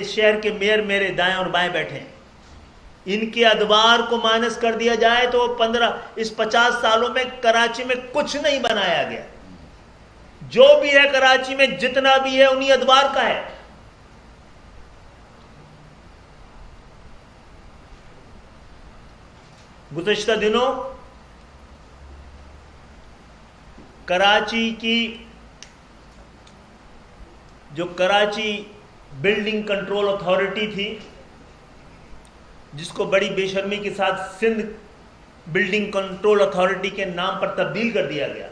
شہر کے میئر میرے دائیں اور بائیں بیٹھے ہیں، ان کے ادوار کو مائنس کر دیا جائے تو 50 سالوں میں کراچی میں کچھ نہیں بنایا گیا. جو بھی ہے کراچی میں جتنا بھی ہے انہی ادوار کا ہے. گزشتہ دنوں کراچی کی جو کراچی بلڈنگ کنٹرول اتھارٹی تھی، جس کو بڑی بے شرمی کے ساتھ سندھ بلڈنگ کنٹرول اتھارٹی کے نام پر تبدیل کر دیا گیا،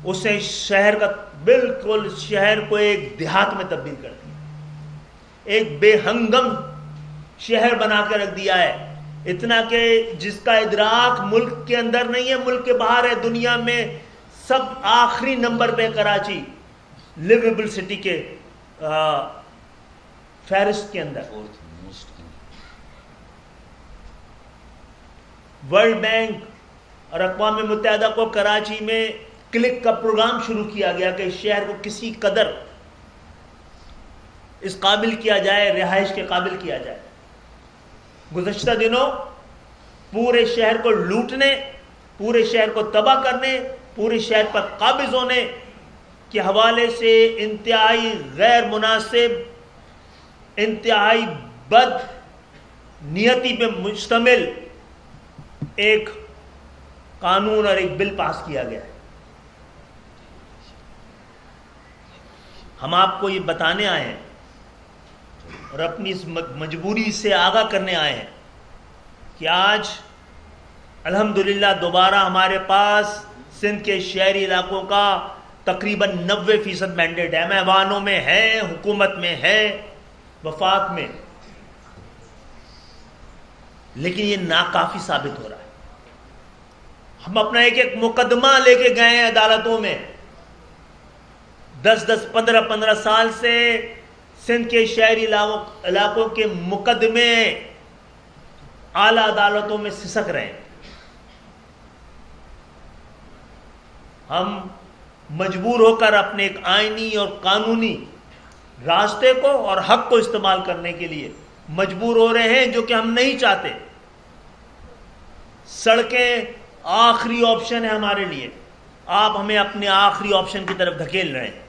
اس نے شہر کا بالکل شہر کو ایک دیہات میں تبدیل کر دیا، ایک بے ہنگم شہر بنا کے رکھ دیا ہے. اتنا کہ جس کا ادراک ملک کے اندر نہیں ہے، ملک کے باہر ہے. دنیا میں سب آخری نمبر پہ کراچی لیویبل سٹی کے فہرست کے اندر. ورلڈ بینک اور اقوام متحدہ کو کراچی میں کلک کا پروگرام شروع کیا گیا کہ اس شہر کو کسی قدر اس قابل کیا جائے، رہائش کے قابل کیا جائے. گزشتہ دنوں پورے شہر کو لوٹنے، پورے شہر کو تباہ کرنے، پورے شہر پر قابض ہونے کے حوالے سے انتہائی غیر مناسب، انتہائی بد نیتی پہ مشتمل ایک قانون اور ایک بل پاس کیا گیا ہے. ہم آپ کو یہ بتانے آئے ہیں اور اپنی اس مجبوری سے آگاہ کرنے آئے ہیں کہ آج الحمدللہ دوبارہ ہمارے پاس سندھ کے شہری علاقوں کا تقریباً 90% مینڈیٹ ہے. ایوانوں میں ہے، حکومت میں ہے، وفاق میں، لیکن یہ ناکافی ثابت ہو رہا ہے. ہم اپنا ایک ایک مقدمہ لے کے گئے ہیں عدالتوں میں. 10 15 سال سے سندھ کے شہری علاقوں کے مقدمے اعلیٰ عدالتوں میں سسک رہے ہیں. ہم مجبور ہو کر اپنے ایک آئینی اور قانونی راستے کو اور حق کو استعمال کرنے کے لیے مجبور ہو رہے ہیں، جو کہ ہم نہیں چاہتے. سڑکیں آخری آپشن ہے ہمارے لیے. آپ ہمیں اپنے آخری آپشن کی طرف دھکیل رہے ہیں.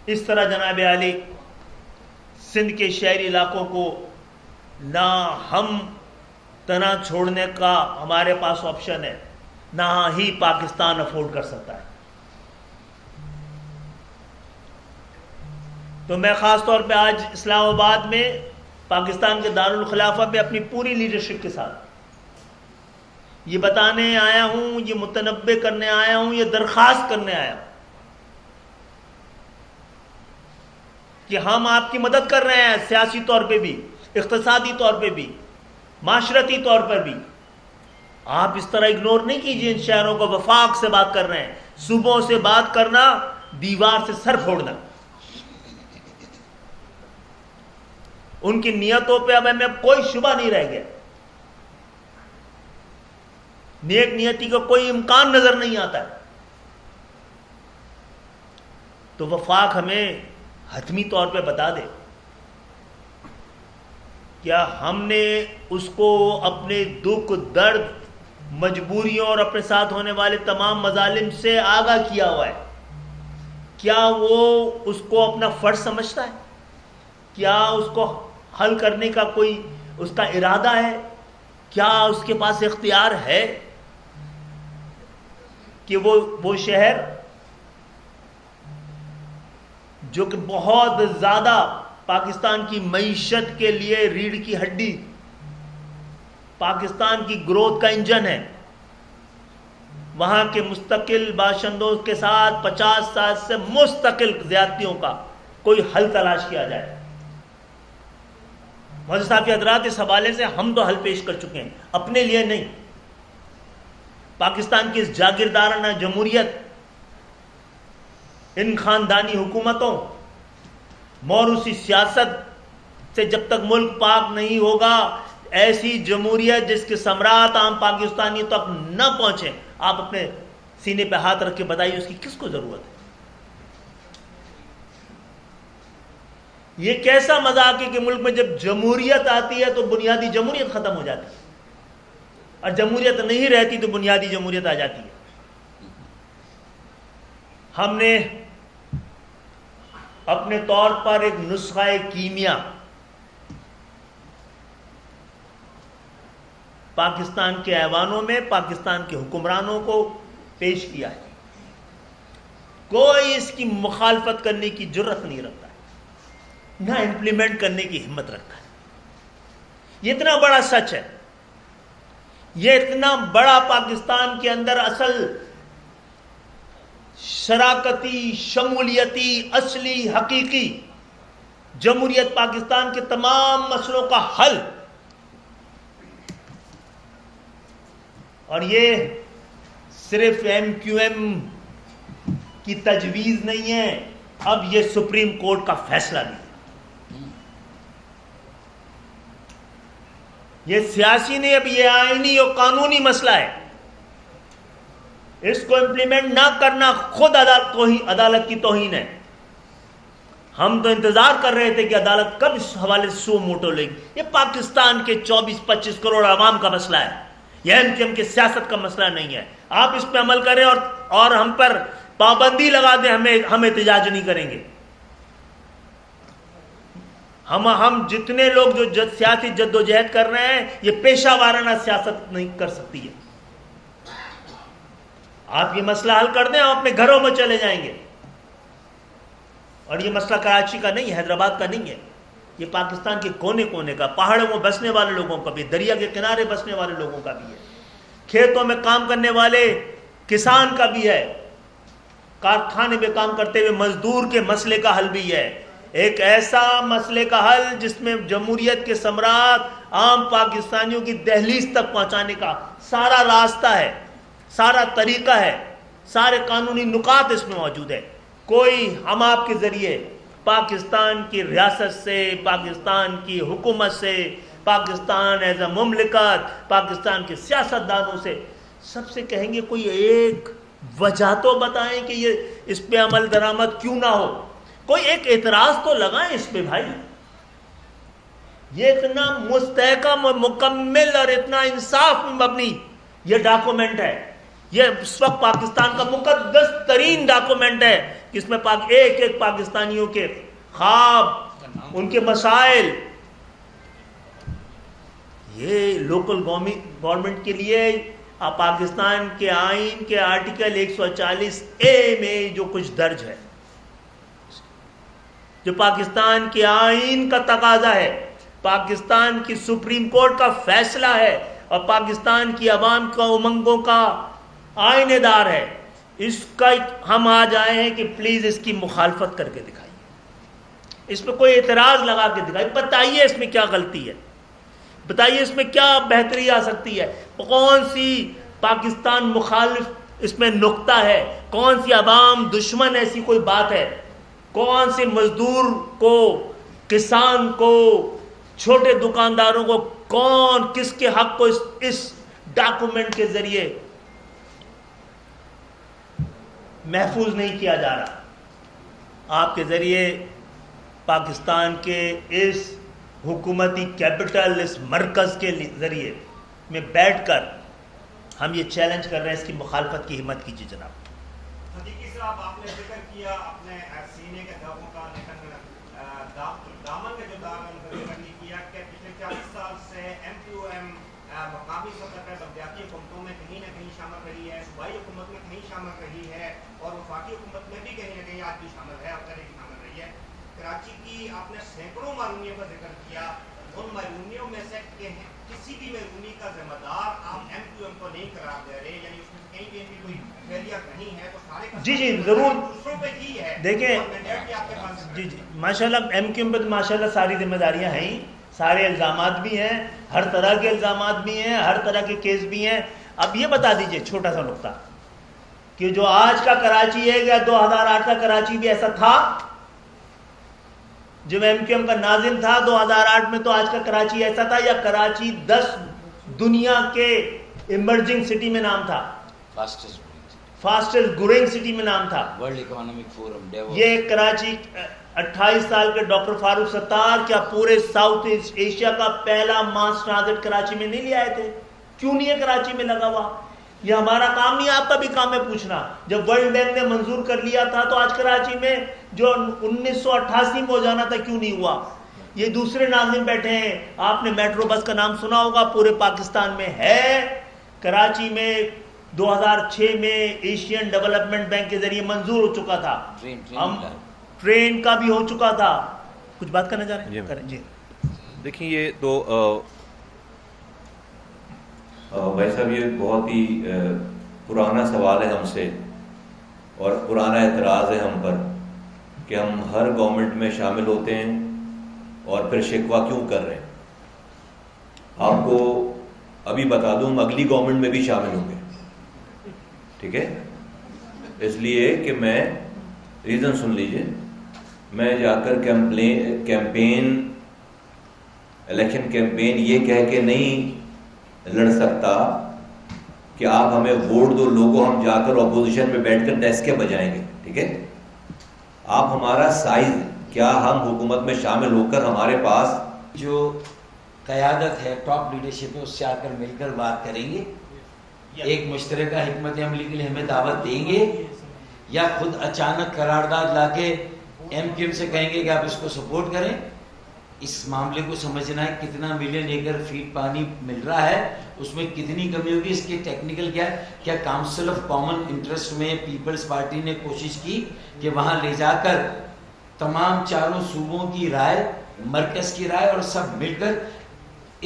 اس طرح جناب عالی سندھ کے شہری علاقوں کو نہ ہم تنہا چھوڑنے کا ہمارے پاس آپشن ہے، نہ ہی پاکستان افورڈ کر سکتا ہے. تو میں خاص طور پہ آج اسلام آباد میں پاکستان کے دارالخلافہ پہ اپنی پوری لیڈرشپ کے ساتھ یہ بتانے آیا ہوں، یہ متنبع کرنے آیا ہوں، یہ درخواست کرنے آیا ہوں کہ ہم آپ کی مدد کر رہے ہیں، سیاسی طور پہ بھی، اقتصادی طور پہ بھی، معاشرتی طور پر بھی. آپ اس طرح اگنور نہیں کیجیے ان شہروں کو. وفاق سے بات کر رہے ہیں. صوبوں سے بات کرنا دیوار سے سر پھوڑنا. ان کی نیتوں پہ اب ہمیں کوئی شبہ نہیں رہ گیا. نیک نیتی کا کوئی امکان نظر نہیں آتا ہے. تو وفاق ہمیں حتمی طور پہ بتا دے کیا ہم نے اس کو اپنے دکھ، درد، مجبوریوں اور اپنے ساتھ ہونے والے تمام مظالم سے آگاہ کیا ہوا ہے. کیا وہ اس کو اپنا فرض سمجھتا ہے؟ کیا اس کو حل کرنے کا کوئی اس کا ارادہ ہے؟ کیا اس کے پاس اختیار ہے کہ وہ شہر جو کہ بہت زیادہ پاکستان کی معیشت کے لیے ریڑھ کی ہڈی، پاکستان کی گروتھ کا انجن ہے، وہاں کے مستقل باشندوں کے ساتھ 50 سال سے مستقل زیادتیوں کا کوئی حل تلاش کیا جائے. معزز صاحب حضرات، اس حوالے سے ہم تو حل پیش کر چکے ہیں، اپنے لیے نہیں. پاکستان کی اس جاگیردارانہ جمہوریت، ان خاندانی حکومتوں، موروثی سیاست سے جب تک ملک پاک نہیں ہوگا، ایسی جمہوریت جس کے ثمرات عام پاکستانی تک نہ پہنچیں، آپ اپنے سینے پہ ہاتھ رکھ کے بتائیے اس کی کس کو ضرورت ہے؟ یہ کیسا مذاق ہے کہ ملک میں جب جمہوریت آتی ہے تو بنیادی جمہوریت ختم ہو جاتی ہے، اور جمہوریت نہیں رہتی تو بنیادی جمہوریت آ جاتی ہے۔ ہم نے اپنے طور پر ایک نسخہ کیمیا پاکستان کے ایوانوں میں پاکستان کے حکمرانوں کو پیش کیا ہے، کوئی اس کی مخالفت کرنے کی جرت نہیں رکھتا ہے، نہ امپلیمنٹ کرنے کی ہمت رکھتا ہے۔ یہ اتنا بڑا سچ ہے، یہ اتنا بڑا پاکستان کے اندر اصل شراکتی، شمولیتی، اصلی، حقیقی جمہوریت پاکستان کے تمام مسئلوں کا حل، اور یہ صرف ایم کیو ایم کی تجویز نہیں ہے، اب یہ سپریم کورٹ کا فیصلہ بھی ہے۔ یہ سیاسی نہیں، اب یہ آئینی اور قانونی مسئلہ ہے۔ اس کو امپلیمنٹ نہ کرنا خود عدالت کی توہین ہے۔ ہم تو انتظار کر رہے تھے کہ عدالت کب اس حوالے سے سو موٹو لے گی۔ یہ پاکستان کے 24-25 کروڑ عوام کا مسئلہ ہے، یہ ایم کیو ایم کی سیاست کا مسئلہ نہیں ہے۔ آپ اس پہ عمل کریں اور ہم پر پابندی لگا دیں، ہم احتجاج نہیں کریں گے۔ ہم جتنے لوگ جو سیاسی جدوجہد کر رہے ہیں، یہ پیشہ وارانہ سیاست نہیں کر سکتی ہے۔ آپ یہ مسئلہ حل کر دیں، ہم اپنے گھروں میں چلے جائیں گے۔ اور یہ مسئلہ کراچی کا نہیں ہے، حیدرآباد کا نہیں ہے، یہ پاکستان کے کونے کونے کا، پہاڑوں میں بسنے والے لوگوں کا بھی، دریا کے کنارے بسنے والے لوگوں کا بھی ہے، کھیتوں میں کام کرنے والے کسان کا بھی ہے، کارخانے میں کام کرتے ہوئے مزدور کے مسئلے کا حل بھی ہے۔ ایک ایسا مسئلے کا حل جس میں جمہوریت کے ثمرات عام پاکستانیوں کی دہلیز تک پہنچانے کا سارا راستہ ہے، سارا طریقہ ہے، سارے قانونی نکات اس میں موجود ہے۔ کوئی ہم آپ کے ذریعے پاکستان کی ریاست سے، پاکستان کی حکومت سے، پاکستان ایز اے مملکت، پاکستان کے سیاستدانوں سے سب سے کہیں گے کوئی ایک وجہ تو بتائیں کہ یہ اس پہ عمل درآمد کیوں نہ ہو، کوئی ایک اعتراض تو لگائیں اس پہ بھائی۔ یہ اتنا مستحکم اور مکمل اور اتنا انصاف مبنی یہ ڈاکومنٹ ہے، یہ اس وقت پاکستان کا مقدس ترین ڈاکومنٹ ہے، جس میں ایک ایک پاکستانیوں کے خواب، ان کے مسائل، یہ لوکل گورنمنٹ کے لیے پاکستان کے آئین کے آرٹیکل 140A میں جو کچھ درج ہے، جو پاکستان کے آئین کا تقاضا ہے، پاکستان کی سپریم کورٹ کا فیصلہ ہے، اور پاکستان کی عوام کا امنگوں کا آئینہ دار ہے، اس کا ہم آج آئے ہیں کہ پلیز اس کی مخالفت کر کے دکھائیے، اس پہ کوئی اعتراض لگا کے دکھائیے، بتائیے اس میں کیا غلطی ہے، بتائیے اس میں کیا بہتری آ سکتی ہے، کون سی پاکستان مخالف اس میں نقطہ ہے، کون سی عوام دشمن ایسی کوئی بات ہے، کون سے مزدور کو، کسان کو، چھوٹے دکانداروں کو، کون کس کے حق کو اس ڈاکومنٹ کے ذریعے محفوظ نہیں کیا جا رہا۔ آپ کے ذریعے پاکستان کے اس حکومتی کیپٹل، اس مرکز کے ذریعے میں بیٹھ کر ہم یہ چیلنج کر رہے ہیں، اس کی مخالفت کی ہمت کیجیے جناب۔ صدیقی صاحب، آپ نے ذکر کیا اپنے سینے کے داغوں کا، لیکن دامن کا جو داغ نہیں کیا کہ پچھلے 40 سال سے ایم کیو ایم مقامی سطح پر بلدیاتی حکومتوں میں کہیں نہ کہیں شامل رہی ہے، صوبائی حکومت میں کہیں شامل رہی ہے، اور وفاقی حکومت میں بھی کہیں نہ کہیں آج بھی شامل ہے، اب تک شامل رہی ہے۔ کراچی کی آپ نے سینکڑوں معلومیوں کا ذکر کیا، ان معلومیوں میں سے کسی بھی معلومی کا ذمہ دار آپ ایم کیو ایم کو نہیں قرار دے رہے، یعنی اس میں کہیں بھی کوئی فیلیئر نہیں ہے، تو سارے کا جی ضرور دوسروں پہ ہی ہے۔ دیکھیں جی ماشاءاللہ ایم کیو ایم پہ ماشاءاللہ ساری ذمہ داریاں ہیں، سارے الزامات بھی ہیں، ہر طرح کے الزامات بھی ہیں، ہر طرح کے کیس بھی ہیں۔ اب یہ بتا دیجئے چھوٹا سا نقطہ کہ جو آج کا کراچی ہے، یا 2008 کا کراچی بھی ایسا تھا؟ جب ایم کیو ایم کا ناظم تھا 2008 میں، تو آج کا کراچی ایسا تھا؟ یا کراچی 10 دنیا کے ایمرجنگ سٹی میں نام تھا، فاسٹسٹ گروئنگ سٹی میں نام تھا. World economic forum Davos. یہ کراچی 28 سال کے ڈاکٹر فاروق ستار کیا پورے ساؤتھ ایشیا کا پہلا ماس ٹرانزٹ کراچی میں نہیں لے آئے تھے؟ کیوں نہیں ہے کراچی میں لگا ہوا؟ یہ ہمارا کام نہیں، آپ کا بھی کام ہے پوچھنا. جب ورلڈ بینک نے منظور کر لیا تھا تو آج کراچی میں جو 1988 میں ہو جانا تھا کیوں نہیں ہوا؟ یہ دوسرے ناظرین بیٹھے ہیں، آپ نے میٹرو بس کا نام سنا ہوگا، پورے پاکستان میں ہے. کراچی میں 2006 میں ایشین ڈیولپمنٹ بینک کے ذریعے منظور ہو چکا تھا. ہم ٹرین کا بھی ہو چکا تھا. کچھ بات کرنا چاہ رہے ہیں؟ کریں جی. دیکھیں یہ تو بھائی صاحب یہ بہت ہی پرانا سوال ہے ہم سے، اور پرانا اعتراض ہے ہم پر کہ ہم ہر گورنمنٹ میں شامل ہوتے ہیں اور پھر شکوہ کیوں کر رہے ہیں. آپ کو ابھی بتا دوں ہم اگلی گورنمنٹ میں بھی شامل ہوں گے، ٹھیک ہے؟ اس لیے کہ میں ریزن سن لیجئے، میں جا کر کیمپین الیکشن کیمپین یہ کہہ کے نہیں لڑ سکتا کہ آپ ہمیں ووٹ دو لوگوں، ہم جا کر اپوزیشن میں بیٹھ کر ڈیسکیں بجائیں گے، ٹھیک ہے؟ آپ ہمارا سائز کیا ہم حکومت میں شامل ہو کر ہمارے پاس جو قیادت ہے ٹاپ لیڈرشپ ہے اس سے آ کر مل کر بات کریں گے، ایک مشترکہ حکمت عملی کے لیے ہمیں دعوت دیں گے، یا خود اچانک قرارداد لا کے ایم کیو ایم سے کہیں گے کہ آپ اس کو سپورٹ کریں. اس معاملے کو سمجھنا ہے کتنا ملین ایکڑ فیٹ پانی مل رہا ہے، اس میں کتنی کمی ہوگی، اس کی ٹیکنیکل کیا ہے. کیا کاؤنسل آف کامن انٹرسٹ میں پیپلز پارٹی نے کوشش کی کہ وہاں لے جا کر تمام چاروں صوبوں کی رائے، مرکز کی رائے، اور سب مل کر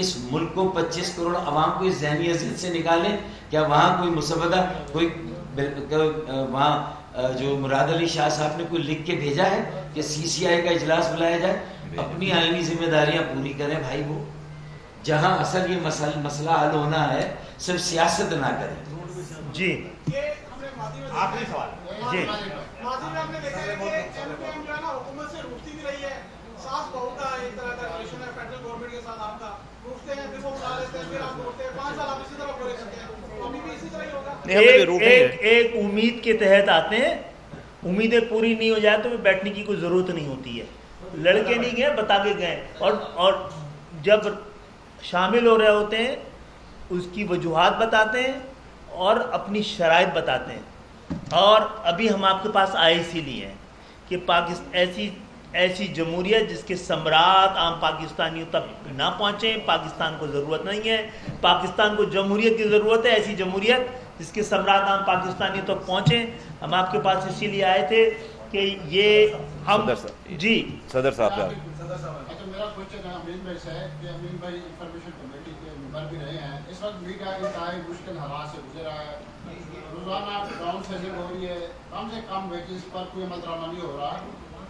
اس ملک کو 25 کروڑ عوام کو اس ذہنی اذیت سے نکالیں؟ کیا وہاں کوئی مسودہ، کوئی وہاں جو مراد علی شاہ صاحب نے کوئی لکھ کے بھیجا ہے کہ سی سی آئی کا اجلاس بلایا جائے؟ اپنی آئینی ذمہ داریاں پوری کریں بھائی. وہ جہاں اصل یہ مسئلہ حل ہونا ہے، صرف سیاست نہ کریں. جی آخری سوال. جی ماضی میں ہم نے دیکھا ہے کہ ایم کیو ایم جو ہے نا حکومت سے روٹتی بھی رہی ہے، ساس بہو کا ایک طرح کا ریلیشن ہے فیڈرل گورنمنٹ کے ساتھ. آپ کا روٹتے ہیں، پھر وہ بلا لیتے ہیں، پھر آپ روٹتے ہیں، 5 سال آپ اسی طرح پورے کرتے ہیں. تو ابھی بھی اسی طرح ہی ہوگا. ایک امید کے تحت آتے ہیں، امیدیں پوری نہیں ہو جائے تو بیٹھنے کی کوئی ضرورت نہیں ہوتی ہے. لڑکے نہیں گئے، بتا کے گئے، اور جب شامل ہو رہے ہوتے ہیں اس کی وجوہات بتاتے ہیں اور اپنی شرائط بتاتے ہیں. اور ابھی ہم آپ کے پاس آئے اسی لیے ہیں کہ ایسی جمہوریت جس کے ثمرات عام پاکستانیوں تک نہ پہنچیں، پاکستان کو ضرورت نہیں ہے. پاکستان کو جمہوریت کی ضرورت ہے، ایسی جمہوریت جس کے ثمرات عام پاکستانیوں تک پہنچیں. ہم آپ کے پاس اسی لیے آئے تھے کہ یہ ہم جی صدر صاحب میرا کوشچن ہے امین بھائی سے کہ امین بھائی انفارمیشن کمیٹی کے ممبر بھی رہے ہیں. اس وقت میڈیا انتہائی مشکل حالات سے گزر رہا ہے، روزانہ ڈاؤن سیزنگ ہو رہی ہے، کم سے کم ویجز پر کوئی عمل درآمد نہیں ہو رہا.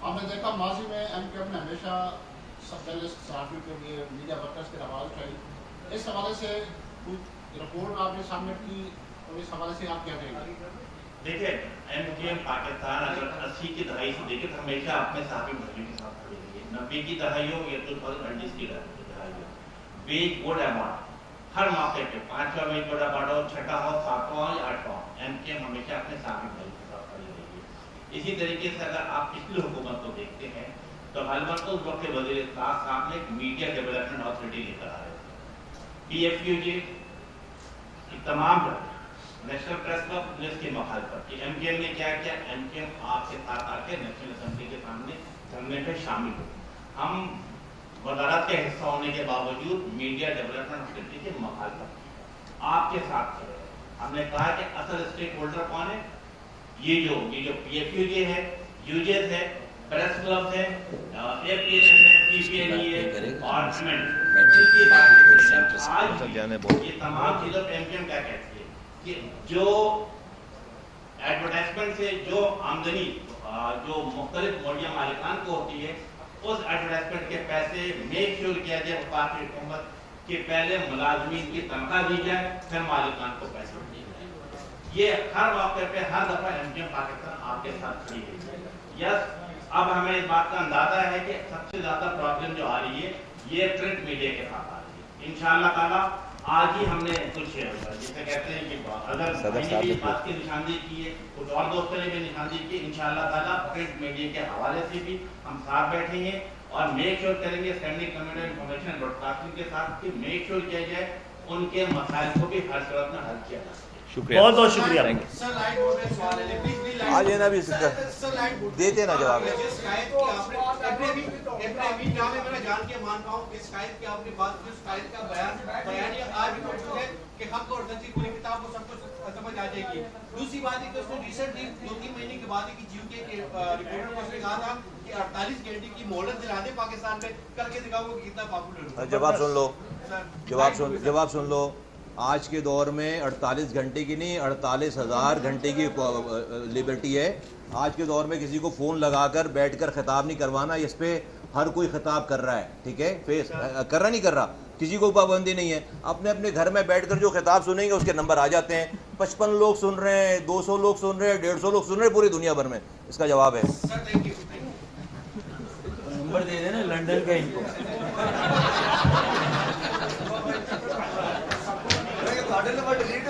ہم نے دیکھا ماضی میں ایم کیو ایم نے ہمیشہ جرنلسٹ صحافیوں کے لیے میڈیا ورکرز کی آواز اٹھائی. اس حوالے سے کچھ رپورٹ آپ نے سامنے کی اور اس حوالے سے آپ کیا کہیں گے؟ دیکھیں ایم کیو ایم پاکستان اگر 80 کی دہائی سے دیکھیں تو ہمیشہ اپنے صحافی بھائیوں کے ساتھ کھڑی رہی ہے. 90 کی دہائی ہو یا 2020 کی دہائی ہو، بیج گڈ اماؤنٹ ہر موقع پہ 5واں بیج گڈ اماؤنٹ ہو، 6واں ہو، 7واں ہو یا 8واں، ایم کیو ایم ہمیشہ اپنے صحافی بھائیوں کے ساتھ کھڑی رہی ہے. اسی طریقے سے اگر آپ پچھلی حکومت کو دیکھتے ہیں تو غالباً اس وقت کے وزیر اطلاع صاحب نے ایک میڈیا ڈیولپمنٹ اتھارٹی لے کر آ رہے تھے. پی ایف یو جی تمام نیشنل پریس کلب نے اس کی مخالفت کی. ایم کیو ایم نے کیا کیا؟ ایم کیو ایم آپ کے ساتھ آ کے نیشنل اسمبلی کے سامنے دھرنے پہ شامل ہو. ہم وزارت کے حصہ ہونے کے باوجود میڈیا ڈیولپمنٹ اتھارٹی کی مخالفت آپ کے ساتھ کر رہے ہیں. ہم نے کہا کہ اصل اسٹیک ہولڈر کون ہے؟ یہ جو پی ایف یو جی ہے، یو جی ایس ہے، پریس کلب ہے، اے پی ایس ہے، سی پی این ای ہے اور یہ تمام چیزوں پہ ایم کیو ایم کیا کہتی ہے کہ جو ایڈورٹائزمنٹ سے جو آمدنی جو مختلف میڈیا مالکان کو ہوتی ہے، اس ایڈورٹائزمنٹ کے پیسے میک شیور کیا جائے وفاقی حکومت کہ پہلے ملازمین کی تنخواہ دی جائے پھر مالکان کو پیسے دیے جائے. یہ ہر موقع پہ ہر دفعہ ایم کیو ایم پاکستان آپ کے ساتھ کھڑی ہے. یس، اب ہمیں اس بات کا اندازہ ہے کہ سب سے زیادہ پرابلم جو آ رہی ہے یہ پرنٹ میڈیا کے ساتھ آ رہی ہے. انشاءاللہ تعالیٰ آج ہی ہم نے کچھ جسے کہتے ہیں کہ اگر میں نے اس بات کی نشاندہی کی ہے، کچھ اور دوستوں نے بھی نشاندہی کی، انشاءاللہ تعالیٰ پرنٹ میڈیا کے حوالے سے بھی ہم ساتھ بیٹھیں گے اور میک شور کریں گے standing committee information broadcasting کے ساتھ کہ میک شور کیا جائے ان کے مسائل کو بھی ہر صورت میں حل کیا جا سکے. شکریہ. بہت بہت شکریہ. آج یہ نا بھی دیتے نا جواب. میں جان کے مانتا ہوں کہ شکایت کی آپ نے بات کی، شکایت کا بیان آج بھی کہ حق اور سچی پوری کتاب کو سب کو سمجھ آ جائے گی. دوسری بات ہے کہ اس نے ریسنٹلی 2-3 مہینے کے بعد کی جیو کے رپورٹر کو اس نے کہا تھا کہ 48 گھنٹے کی مہلت دلا دیں پاکستان میں، کر کے دکھاؤ کہ کتنا پاپولر ہے. جواب سن لو، جواب سن لو. آج کے دور میں 48 گھنٹے کی نہیں 48,000 گھنٹے کی لبرٹی ہے. آج کے دور میں کسی کو فون لگا کر بیٹھ کر خطاب نہیں کروانا، اس پہ ہر کوئی خطاب کر رہا ہے، ٹھیک ہے، فیس کر رہا نہیں کر رہا، کسی کو پابندی نہیں ہے. اپنے اپنے گھر میں بیٹھ کر جو خطاب سنیں گے اس کے نمبر آ جاتے ہیں. 55 لوگ سن رہے ہیں، 200 لوگ سن رہے ہیں، 150 لوگ سن رہے ہیں پوری دنیا بھر میں. اس کا جواب ہے. نمبر دے دینا لنڈن کا ان کو. Number delete